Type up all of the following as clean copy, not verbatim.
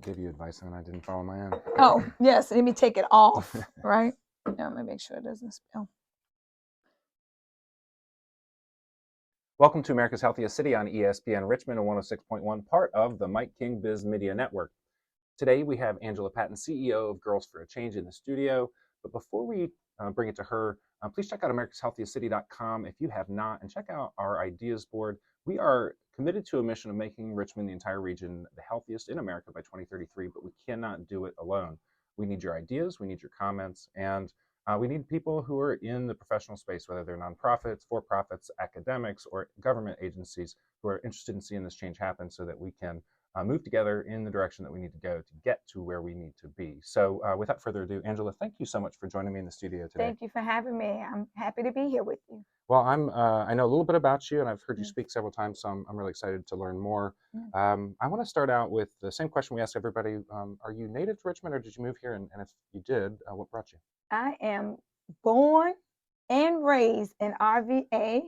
give you advice and I didn't follow my own. Oh, yes. Let me take it off, right? Yeah, let me make sure it doesn't spill. Welcome to America's Healthiest City on ESPN Richmond, a 106.1, part of the Mike King Biz Media Network. Today we have Angela Patton, CEO of Girls for a Change, in the studio. But before we bring it to her, please check out americashealthiestcity.com if you have not, and check out our ideas board. We are committed to a mission of making Richmond, the entire region, the healthiest in America by 2033, but we cannot do it alone. We need your ideas, we need your comments, and we need people who are in the professional space, whether they're nonprofits, for-profits, academics, or government agencies who are interested in seeing this change happen so that we can move together in the direction that we need to go to get to where we need to be. So without further ado, Angela, thank you so much for joining me in the studio today. Thank you for having me. I'm happy to be here with you. Well, I know a little bit about you, and I've heard you speak several times, so I'm really excited to learn more. I want to start out with the same question we ask everybody. Are you native to Richmond, or did you move here? And if you did, what brought you? I am born and raised in RVA,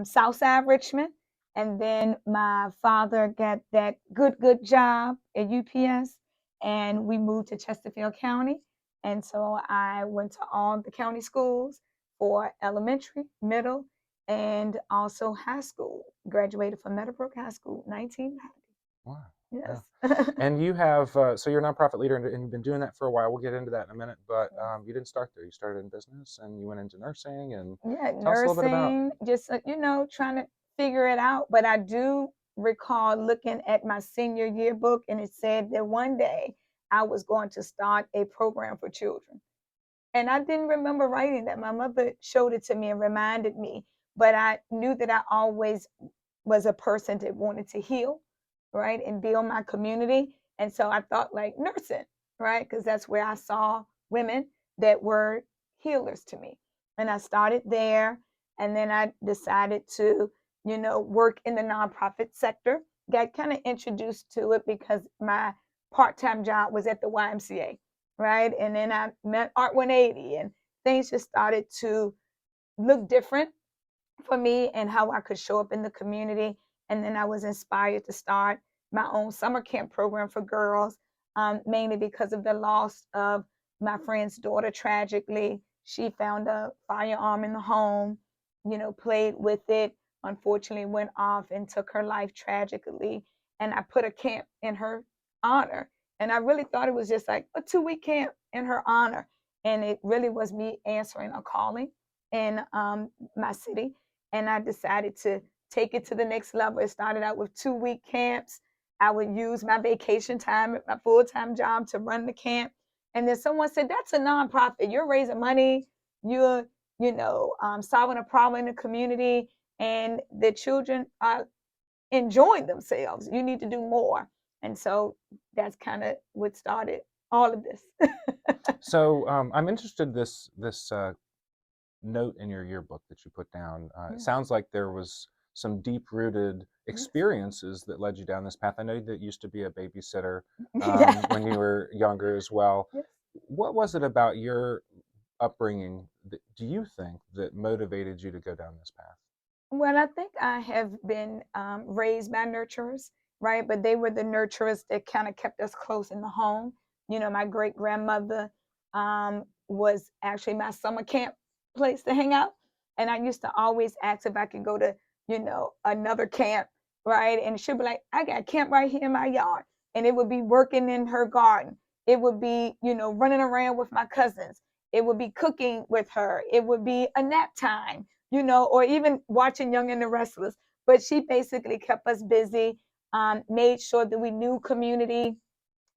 Southside Richmond. And then my father got that good job at UPS, and we moved to Chesterfield County. And so I went to all the county schools for elementary, middle, and also high school. Graduated from Meadowbrook High School, 1990. Wow. Yes. Yeah. And you have, so you're a nonprofit leader, and you've been doing that for a while. We'll get into that in a minute, but you didn't start there. You started in business, and you went into nursing, and tell us a little bit about. Just, trying to figure it out. But I do recall looking at my senior yearbook, and it said that one day I was going to start a program for children. And I didn't remember writing that. My mother showed it to me and reminded me, but I knew that I always was a person that wanted to heal, right, and build my community. And so I thought like nursing, right, because that's where I saw women that were healers to me. And I started there, and then I decided to, work in the nonprofit sector. Got kind of introduced to it because my part-time job was at the YMCA, right? And then I met Art 180, and things just started to look different for me and how I could show up in the community. And then I was inspired to start my own summer camp program for girls, mainly because of the loss of my friend's daughter. Tragically, she found a firearm in the home, played with it, unfortunately went off and took her life tragically. And I put a camp in her honor. And I really thought it was just like a 2-week camp in her honor. And it really was me answering a calling in my city. And I decided to take it to the next level. It started out with 2-week camps. I would use my vacation time at my full-time job to run the camp. And then someone said, that's a nonprofit. You're raising money. You're, solving a problem in the community. And the children are enjoying themselves. You need to do more. And so that's kind of what started all of this. So I'm interested this note in your yearbook that you put down. It sounds like there was some deep-rooted experiences that led you down this path. I know that you used to be a babysitter when you were younger as well. Yes. What was it about your upbringing that, do you think, that motivated you to go down this path? Well, I think I have been raised by nurturers, right? But they were the nurturers that kind of kept us close in the home. My great grandmother was actually my summer camp place to hang out. And I used to always ask if I could go to, another camp, right? And she'd be like, I got camp right here in my yard. And it would be working in her garden. It would be, running around with my cousins. It would be cooking with her. It would be a nap time, or even watching Young and the Restless. But she basically kept us busy, made sure that we knew community,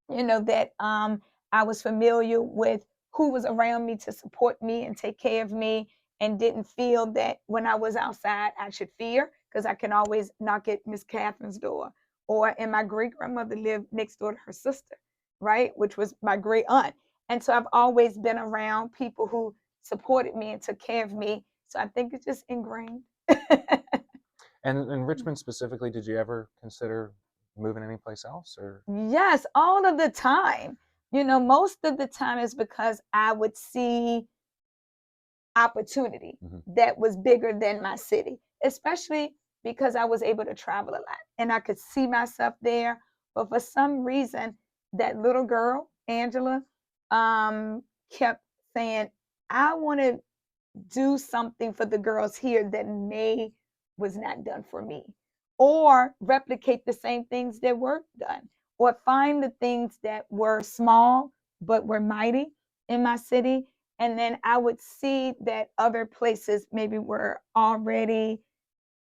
that I was familiar with who was around me to support me and take care of me, and didn't feel that when I was outside I should fear, because I can always knock at Miss Catherine's door. And my great grandmother lived next door to her sister, right, which was my great aunt. And so I've always been around people who supported me and took care of me. So I think it's just ingrained. And in Richmond specifically, did you ever consider moving anyplace else? Or Yes, all of the time. Most of the time is because I would see opportunity that was bigger than my city, especially because I was able to travel a lot and I could see myself there. But for some reason, that little girl, Angela, kept saying, I want to do something for the girls here that may was not done for me, or replicate the same things that were done, or find the things that were small but were mighty in my city. And then I would see that other places maybe were already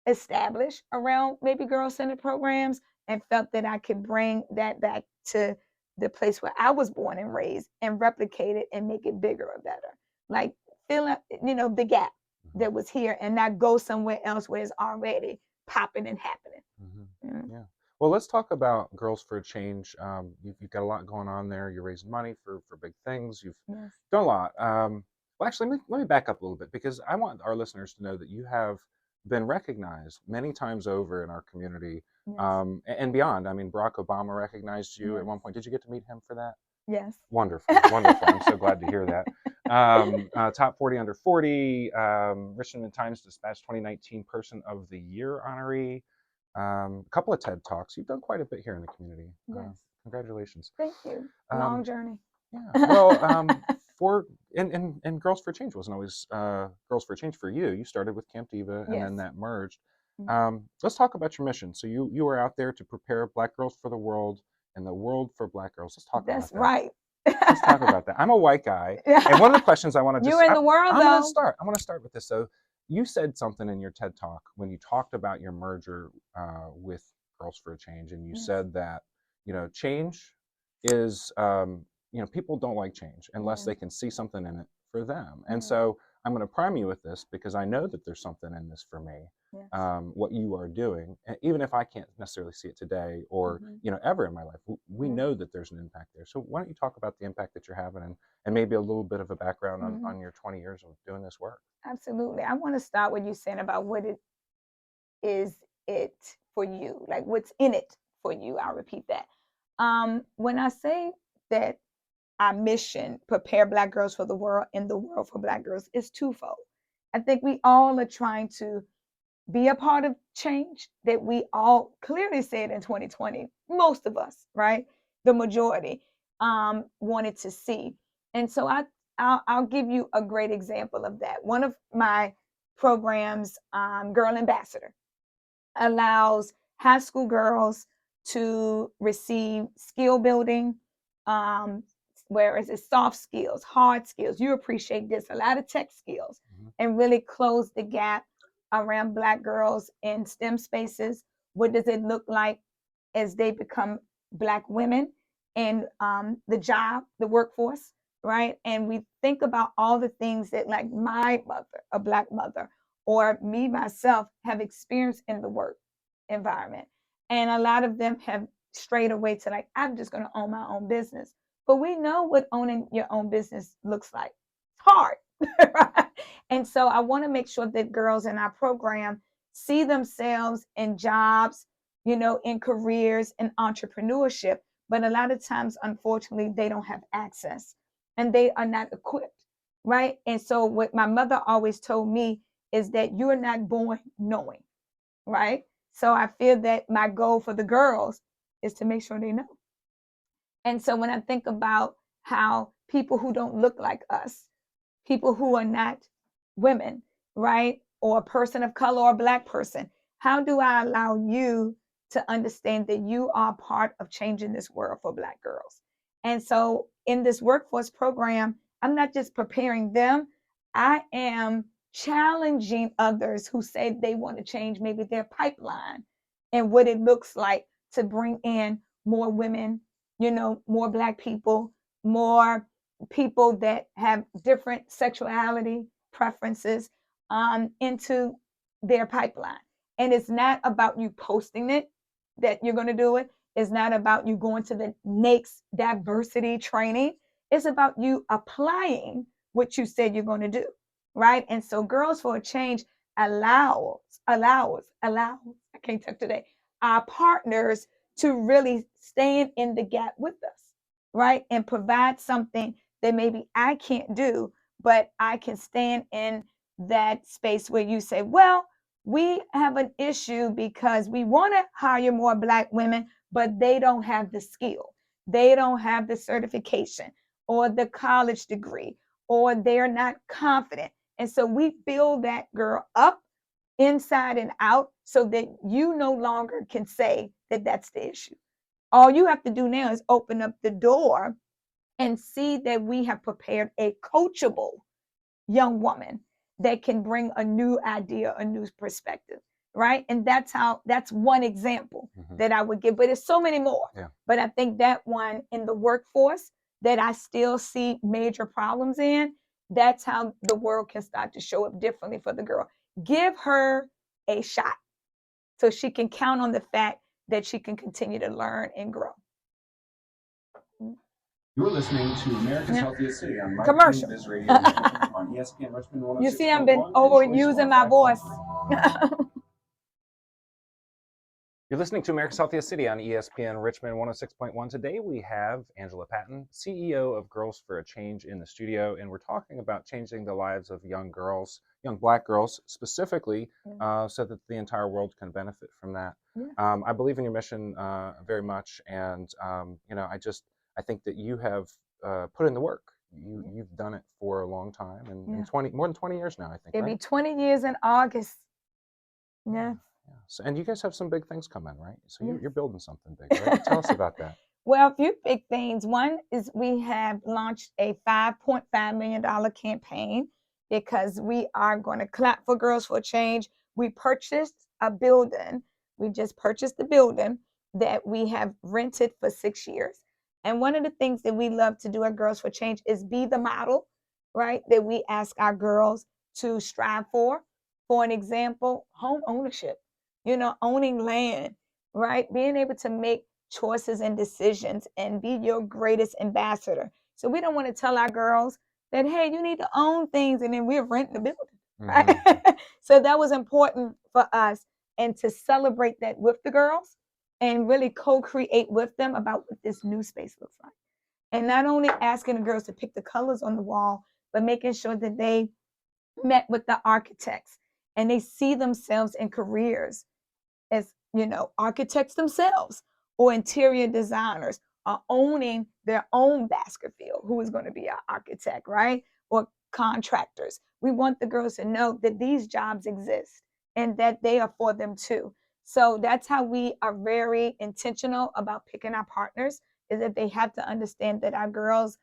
established around maybe girl-centered programs, and felt that I could bring that back to the place where I was born and raised and replicate it and make it bigger or better. Like fill up, the gap that was here and not go somewhere else where it's already popping and happening. Mm-hmm. Yeah. Well, let's talk about Girls for a Change. You've got a lot going on there. You're raising money for big things. You've done a lot. Well, actually, let me back up a little bit, because I want our listeners to know that you have been recognized many times over in our community, and beyond. I mean, Barack Obama recognized you at one point. Did you get to meet him for that? Yes. Wonderful, wonderful. I'm so glad to hear that. Top 40 under 40, Richmond Times Dispatch 2019 Person of the Year honoree, a couple of TED Talks. You've done quite a bit here in the community. Yes. Congratulations. Thank you. Long journey. Yeah. Well, and Girls for Change wasn't always Girls for Change for you. You started with Camp Diva, and then that merged. Let's talk about your mission. So you were out there to prepare Black girls for the world and the world for Black girls. Let's talk about that. That's right. Let's talk about that. I'm a white guy, and one of the questions I want to you're in the world. I'm going to start. I want to start with this. So you said something in your TED Talk when you talked about your merger with Girls for a Change, and you said that change is people don't like change unless they can see something in it for them. And so I'm going to prime you with this, because I know that there's something in this for me. What you are doing, even if I can't necessarily see it today or ever in my life, we know that there's an impact there. So why don't you talk about the impact that you're having, and maybe a little bit of a background on your 20 years of doing this work? Absolutely. I want to start with you saying about what it is for you, like what's in it for you. I'll repeat that. When I say that our mission, prepare Black girls for the world and the world for Black girls, is twofold. I think we all are trying to be a part of change that we all clearly said in 2020, most of us, right? The majority wanted to see. And so I'll give you a great example of that. One of my programs, Girl Ambassador, allows high school girls to receive skill building, whereas it's soft skills, hard skills. You appreciate this, a lot of tech skills, and really close the gap around Black girls in STEM spaces. What does it look like as they become Black women in the workforce, right? And we think about all the things that, like, my mother, a Black mother, or me myself have experienced in the work environment. And a lot of them have strayed away to, like, I'm just going to own my own business. But we know what owning your own business looks like. It's hard. Right? And so I want to make sure that girls in our program see themselves in jobs, in careers and entrepreneurship. But a lot of times, unfortunately, they don't have access and they are not equipped. Right. And so what my mother always told me is that you're not born knowing. Right. So I feel that my goal for the girls is to make sure they know. And so when I think about how people who don't look like us, people who are not women, right, or a person of color or a Black person, how do I allow you to understand that you are part of changing this world for Black girls? And so in this workforce program, I'm not just preparing them, I am challenging others who say they want to change maybe their pipeline and what it looks like to bring in more women, more Black people, more people that have different sexuality preferences into their pipeline. And it's not about you posting it that you're going to do it. It's not about you going to the next diversity training. It's about you applying what you said you're going to do, right? And so Girls for a Change allows, I can't talk today, our partners to really stand in the gap with us, right? And provide something that maybe I can't do, but I can stand in that space where you say, well, we have an issue because we want to hire more Black women, but they don't have the skill. they don't have the certification or the college degree, or they're not confident. And so we build that girl up inside and out so that you no longer can say that that's the issue. All you have to do now is open up the door and see that we have prepared a coachable young woman that can bring a new idea, a new perspective, right? And that's one example that I would give, but there's so many more. Yeah. But I think that one in the workforce that I still see major problems in, that's how the world can start to show up differently for the girl. Give her a shot so she can count on the fact that she can continue to learn and grow. You're listening to America's Healthiest City on Commercial. Biz Radio on ESPN Richmond 106.1. You see, I've been overusing my voice. You're listening to America's Healthiest City on ESPN Richmond 106.1. Today we have Angela Patton, CEO of Girls for a Change, in the studio, and we're talking about changing the lives of young girls, young Black girls specifically, so that the entire world can benefit from that. Yeah. I believe in your mission very much, and I think that you have put in the work. You've done it for a long time, and more than 20 years now, I think. It'll be 20 years in August. Yeah. So, and you guys have some big things coming, right? So you're building something big, right? Tell us about that. Well, a few big things. One is we have launched a $5.5 million campaign because we are going to clap for Girls for a Change. We purchased a building. We just purchased the building that we have rented for 6 years. And one of the things that we love to do at Girls for Change is be the model, right? That we ask our girls to strive for. For an example, home ownership. Owning land, right? Being able to make choices and decisions and be your greatest ambassador. So we don't want to tell our girls that, hey, you need to own things, and then we're renting the building, right? So that was important for us, and to celebrate that with the girls and really co-create with them about what this new space looks like. And not only asking the girls to pick the colors on the wall, but making sure that they met with the architects and they see themselves in careers as architects themselves or interior designers, are owning their own basket field, who is going to be our architect, right? Or contractors. We want the girls to know that these jobs exist and that they are for them too. So that's how we are very intentional about picking our partners, is that they have to understand that our girls'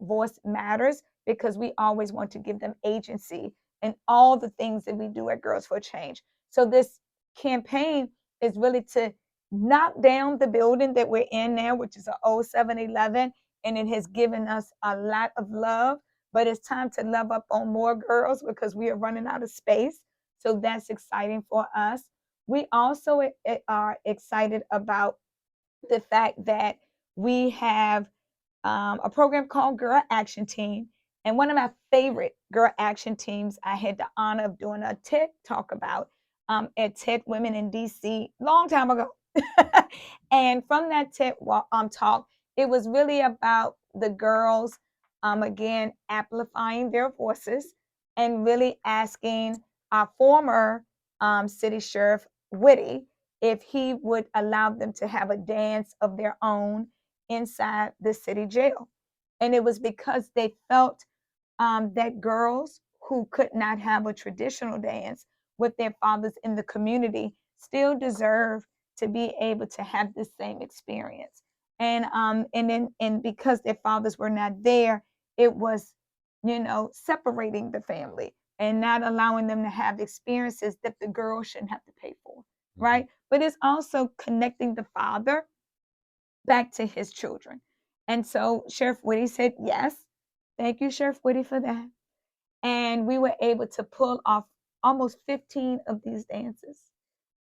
voice matters, because we always want to give them agency in all the things that we do at Girls for Change. So this campaign is really to knock down the building that we're in now, which is an old 7-Eleven, and it has given us a lot of love, but it's time to love up on more girls because we are running out of space. So that's exciting for us. We also are excited about the fact that we have a program called Girl Action Team. And one of my favorite Girl Action Teams, I had the honor of doing a TED talk about at TED Women in DC long time ago. And from that TED talk, it was really about the girls, again, amplifying their voices and really asking our former city sheriff, Whitty, if he would allow them to have a dance of their own inside the city jail. And it was because they felt that girls who could not have a traditional dance with their fathers in the community still deserve to be able to have the same experience. And because their fathers were not there, it was, separating the family and not allowing them to have experiences that the girl shouldn't have to pay for, right? But it's also connecting the father back to his children. And so Sheriff Whitty said, yes, thank you, Sheriff Whitty, for that. And we were able to pull off almost 15 of these dances.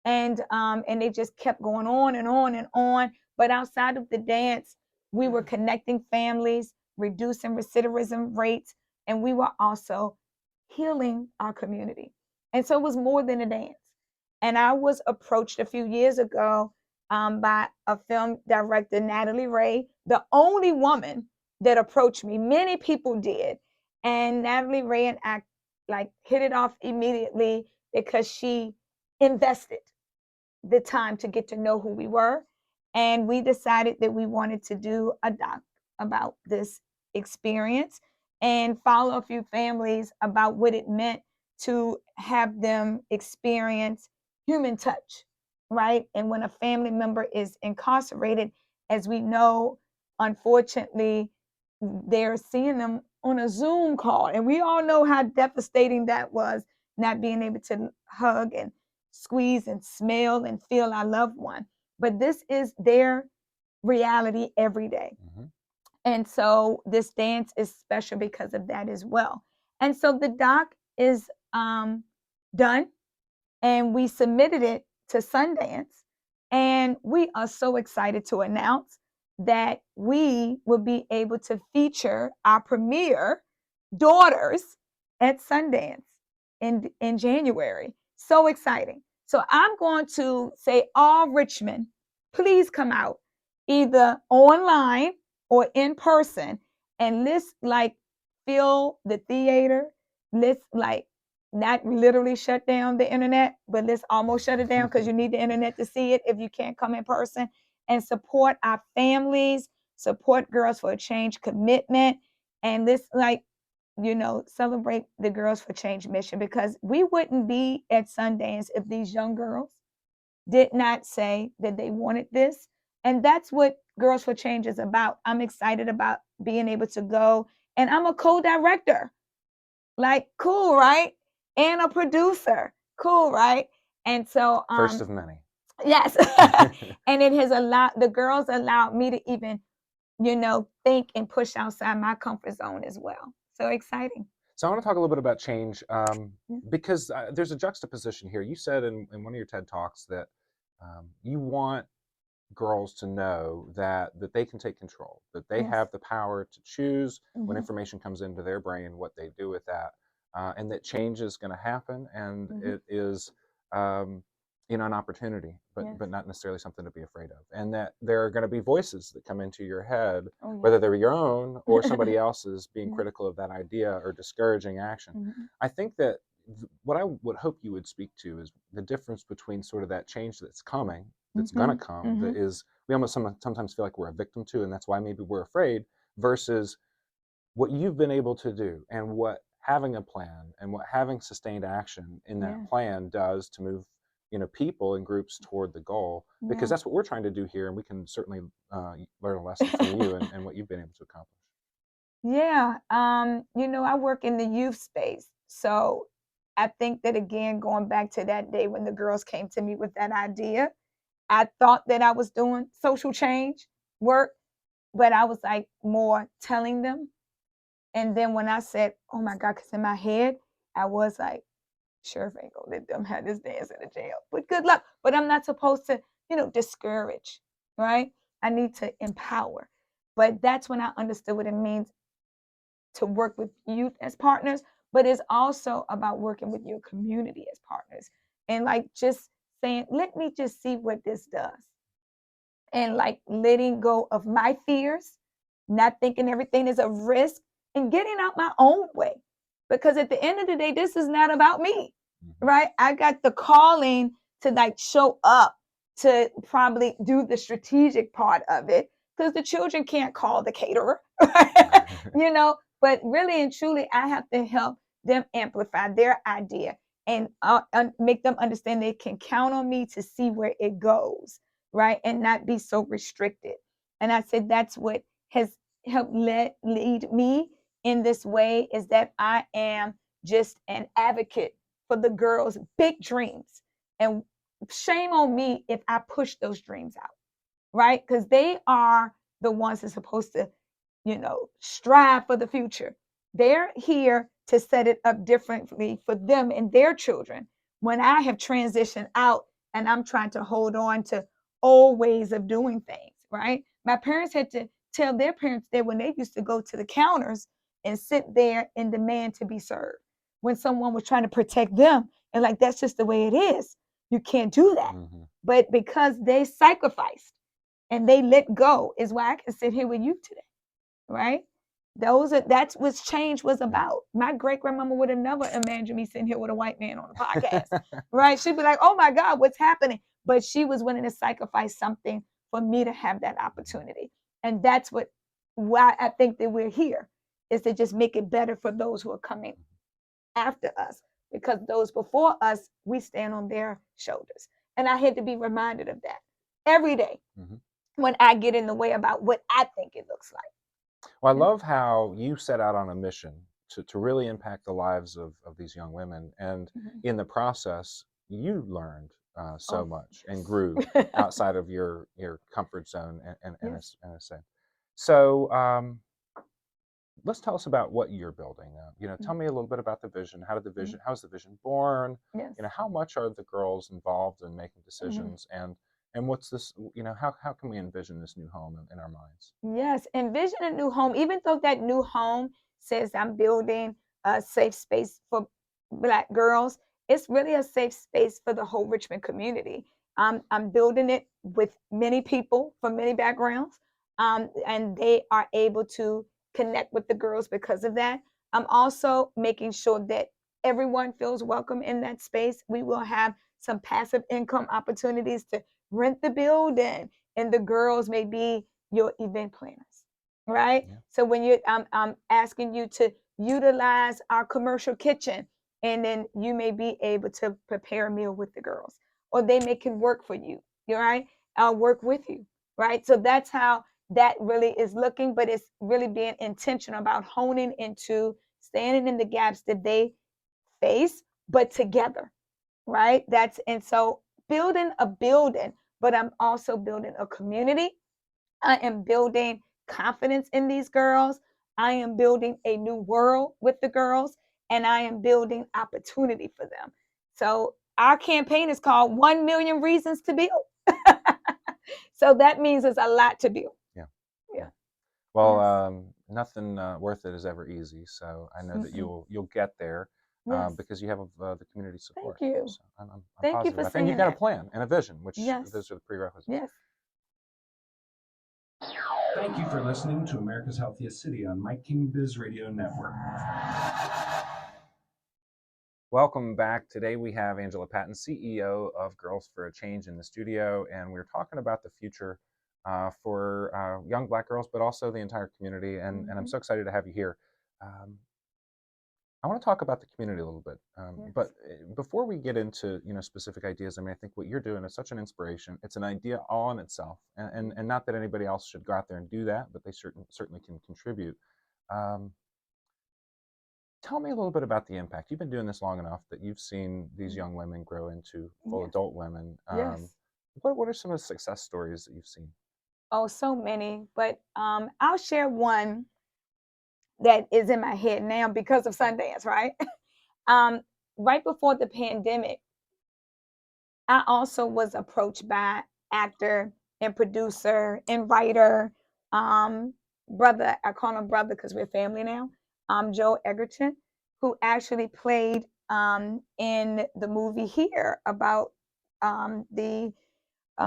And they just kept going on and on and on. But outside of the dance, we were connecting families, reducing recidivism rates, and we were also healing our community. And so it was more than a dance. And I was approached a few years ago by a film director, Natalie Ray, the only woman that approached me. Many people did. And Natalie Ray and I hit it off immediately because she invested the time to get to know who we were. And we decided that we wanted to do a doc about this experience and follow a few families about what it meant to have them experience human touch, right? And when a family member is incarcerated, as we know, unfortunately, they're seeing them on a Zoom call. And we all know how devastating that was, not being able to hug and squeeze and smell and feel our loved one. But this is their reality every day. Mm-hmm. And so this dance is special because of that as well. And so the doc is done, and we submitted it to Sundance. And we are so excited to announce that we will be able to feature our premiere daughters at Sundance in January. So exciting. So I'm going to say, all Richmond, please come out either online or in person, and let's like fill the theater. Let's like not literally shut down the internet, but let's almost shut it down, because you need the internet to see it if you can't come in person, and support our families, support Girls for a Change commitment, and let's like, celebrate the Girls for Change mission, because we wouldn't be at Sundance if these young girls did not say that they wanted this. And that's what Girls for Change is about. I'm excited about being able to go, and I'm a co-director. Like, cool, right? And a producer. Cool, right? And so First of many. Yes. And it has allowed the girls allowed me to even, think and push outside my comfort zone as well. So exciting. So I want to talk a little bit about change, because there's a juxtaposition here. You said in one of your TED Talks that you want girls to know that they can take control, that they Yes. have the power to choose when Mhm. information comes into their brain, what they do with that, and that change is going to happen, and it is an opportunity, but Yes. not necessarily something to be afraid of, and that there are going to be voices that come into your head, Oh, yeah. whether they're your own or somebody else's, being Yeah. critical of that idea or discouraging action. Mhm. I think that what I would hope you would speak to is the difference between sort of that change that's coming, that's going to come, that is, we almost sometimes feel like we're a victim to, and that's why maybe we're afraid, versus what you've been able to do, and what having a plan and what having sustained action in that Yeah. plan does to move people and groups toward the goal, because Yeah. that's what we're trying to do here, and we can certainly learn a lesson from you and what you've been able to accomplish. Yeah. I work in the youth space. So I think that, again, going back to that day when the girls came to me with that idea, I thought that I was doing social change work, but I was like more telling them. And then when I said, oh my God, because in my head, I was like, sheriff ain't gonna let them have this dance in the jail. But good luck. But I'm not supposed to, discourage, right? I need to empower. But that's when I understood what it means to work with youth as partners, but it's also about working with your community as partners. And like just saying, let me just see what this does. And like letting go of my fears, not thinking everything is a risk, and getting out my own way. Because at the end of the day, this is not about me, right? I got the calling to like show up, to probably do the strategic part of it, because the children can't call the caterer, but really and truly, I have to help them amplify their idea, and make them understand they can count on me to see where it goes, right? And not be so restricted. And I said that's what has helped lead me in this way, is that I am just an advocate for the girls' big dreams. And shame on me if I push those dreams out, right? Because they are the ones that's supposed to, strive for the future. They're here to set it up differently for them and their children. When I have transitioned out and I'm trying to hold on to old ways of doing things, right? My parents had to tell their parents that when they used to go to the counters and sit there and demand to be served, when someone was trying to protect them, and like, that's just the way it is. You can't do that. But because they sacrificed and they let go, is why I can sit here with you today, right? That's what change was about. My great grandmama would have never imagined me sitting here with a white man on a podcast, right? She'd be like, "Oh my God, what's happening?" But she was willing to sacrifice something for me to have that opportunity. And that's why I think that we're here, is to just make it better for those who are coming after us, because those before us, we stand on their shoulders. And I had to be reminded of that every day when I get in the way about what I think it looks like. Well, I love how you set out on a mission to really impact the lives of these young women. And in the process, you learned so much and grew outside of your comfort zone and a sense. So let's tell us about what you're building. Tell me a little bit about the vision. How's the vision born? Yes. How much are the girls involved in making decisions? And what's this, how can we envision this new home in our minds? Yes, envision a new home, even though that new home says I'm building a safe space for Black girls. It's really a safe space for the whole Richmond community. I'm building it with many people from many backgrounds, and they are able to connect with the girls because of that. I'm also making sure that everyone feels welcome in that space. We will have some passive income opportunities to rent the building, and the girls may be your event planners, right? Yeah. So when I'm asking you to utilize our commercial kitchen, and then you may be able to prepare a meal with the girls, or they can work for you, right? I'll work with you, right? So that's how that really is looking, but it's really being intentional about honing into standing in the gaps that they face, but together, right? And so building a building, but I'm also building a community. I am building confidence in these girls. I am building a new world with the girls, and I am building opportunity for them. So our campaign is called 1 Million Reasons to Build. So that means there's a lot to build. Yeah. Well, nothing worth it is ever easy. So I know that you'll get there because you have the community support. Thank you. So I'm Thank positive. you for I think you've got saying a plan and a vision, which Yes. those are the prerequisites. Yes. Thank you for listening to America's Healthiest City on Mike King Biz Radio Network. Welcome back. Today we have Angela Patton, CEO of Girls for a Change, in the studio, and we're talking about the future for young Black girls, but also the entire community. And I'm so excited to have you here. I want to talk about the community a little bit, but before we get into specific ideas, I mean, I think what you're doing is such an inspiration. It's an idea all in itself, and not that anybody else should go out there and do that, but they certainly can contribute. Tell me a little bit about the impact. You've been doing this long enough that you've seen these young women grow into full adult women. What are some of the success stories that you've seen? Oh, so many, but I'll share one that is in my head now because of Sundance, right? Right before the pandemic, I also was approached by actor and producer and writer, brother, I call him brother because we're family now, Joe Egerton, who actually played in the movie here about the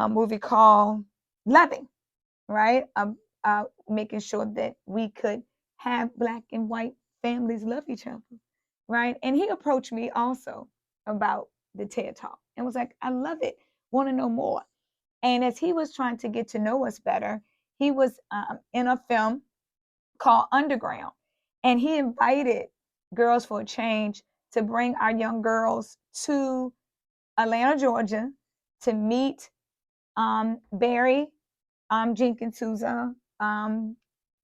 movie called Loving, right? Making sure that we could have Black and white families love each other, right? And he approached me also about the TED Talk and was like, I love it, want to know more. And as he was trying to get to know us better, he was in a film called Underground, and he invited Girls for a Change to bring our young girls to Atlanta, Georgia, to meet Barry Jenkins, who's a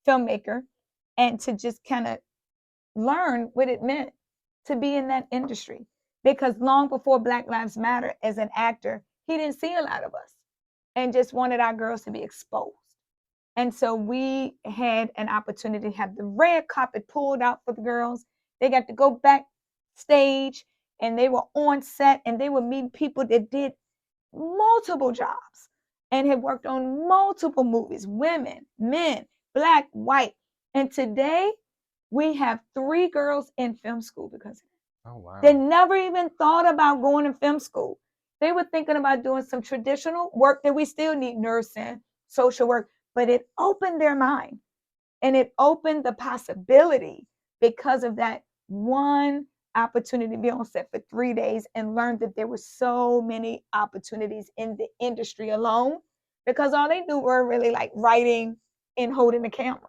filmmaker, and to just kind of learn what it meant to be in that industry. Because long before Black Lives Matter, as an actor, he didn't see a lot of us and just wanted our girls to be exposed. And so we had an opportunity to have the red carpet pulled out for the girls. They got to go backstage, and they were on set, and they were meeting people that did multiple jobs and had worked on multiple movies, women, men, Black, white. And today we have 3 girls in film school because of it. Oh, wow. They never even thought about going to film school. They were thinking about doing some traditional work that we still need, nursing, social work, but it opened their mind, and it opened the possibility because of that one opportunity to be on set for 3 days and learn that there were so many opportunities in the industry alone because all they knew were really like writing and holding the camera.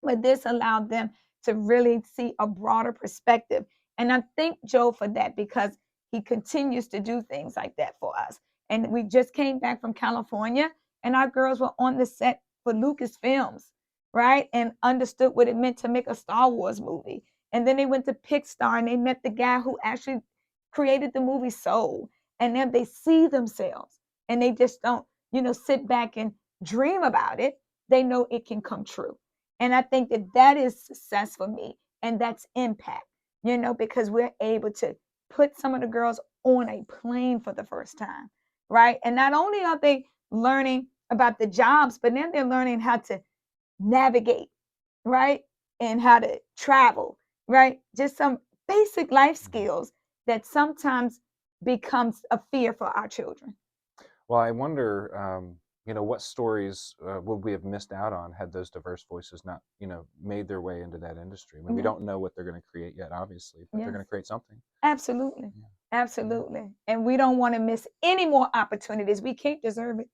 But this allowed them to really see a broader perspective. And I thank Joe for that, because he continues to do things like that for us. And we just came back from California, and our girls were on the set for Lucasfilms, right? And understood what it meant to make a Star Wars movie. And then they went to Pixar and they met the guy who actually created the movie Soul. And then they see themselves, and they just don't, sit back and dream about it. They know it can come true. And I think that that is success for me, and that's impact, because we're able to put some of the girls on a plane for the first time, right? And not only are they learning about the jobs, but then they're learning how to navigate, right? And how to travel, right? Just some basic life skills that sometimes becomes a fear for our children. Well, I wonder, what stories would we have missed out on had those diverse voices not, made their way into that industry? I mean, we don't know what they're going to create yet, obviously, but they're going to create something. Absolutely. Yeah. Absolutely. And we don't want to miss any more opportunities. We can't deserve it.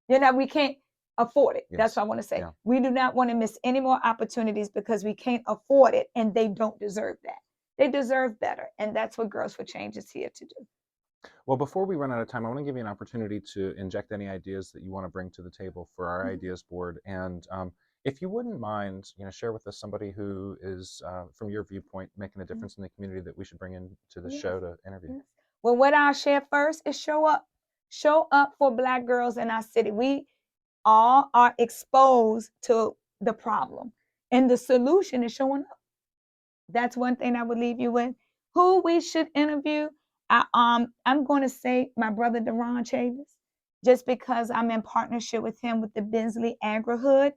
We can't afford it. That's what I want to say. Yeah. We do not want to miss any more opportunities because we can't afford it, and they don't deserve that. They deserve better. And that's what Girls for Change is here to do. Well, before we run out of time, I want to give you an opportunity to inject any ideas that you want to bring to the table for our ideas board. And if you wouldn't mind, share with us somebody who is, from your viewpoint, making a difference in the community that we should bring into the show to interview. Yes. Well, what I'll share first is show up. Show up for Black girls in our city. We all are exposed to the problem, and the solution is showing up. That's one thing I would leave you with. Who we should interview, I'm going to say my brother Deron Chavis, just because I'm in partnership with him with the Bensley Agri-Hood.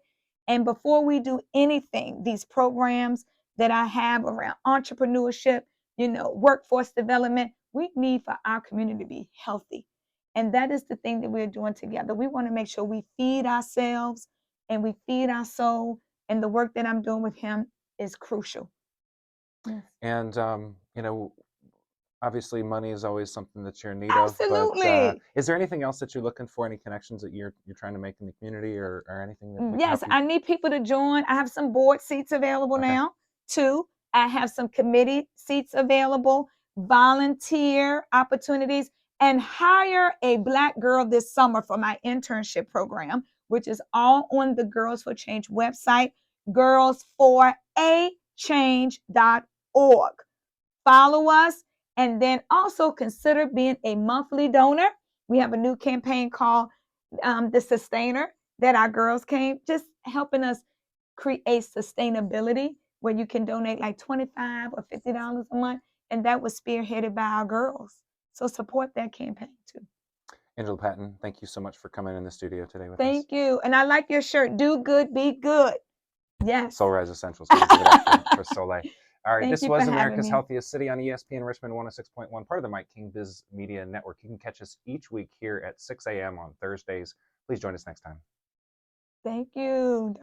And before we do anything, these programs that I have around entrepreneurship, workforce development, we need for our community to be healthy. And that is the thing that we're doing together. We want to make sure we feed ourselves and we feed our soul. And the work that I'm doing with him is crucial. Yes. And, obviously money is always something that you're in need Absolutely. of, but is there anything else that you're looking for, any connections that you're trying to make in the community, or anything that we can help you? I need people to join. I have some board seats available now, too. I have some committee seats available, volunteer opportunities, and hire a Black girl this summer for my internship program, which is all on the Girls for Change website, girlsforachange.org. Follow us, and then also consider being a monthly donor. We have a new campaign called The Sustainer that our girls came, just helping us create sustainability, where you can donate like $25 or $50 a month, and that was spearheaded by our girls. So support that campaign too. Angela Patton, thank you so much for coming in the studio today with us. Thank you. And I like your shirt. Do good, be good. Yes. Soul Rise Essentials. Give it up for Soleil. All right, this was America's me. Healthiest City on ESPN Richmond 106.1, part of the Mike King Biz Media Network. You can catch us each week here at 6 a.m. on Thursdays. Please join us next time. Thank you.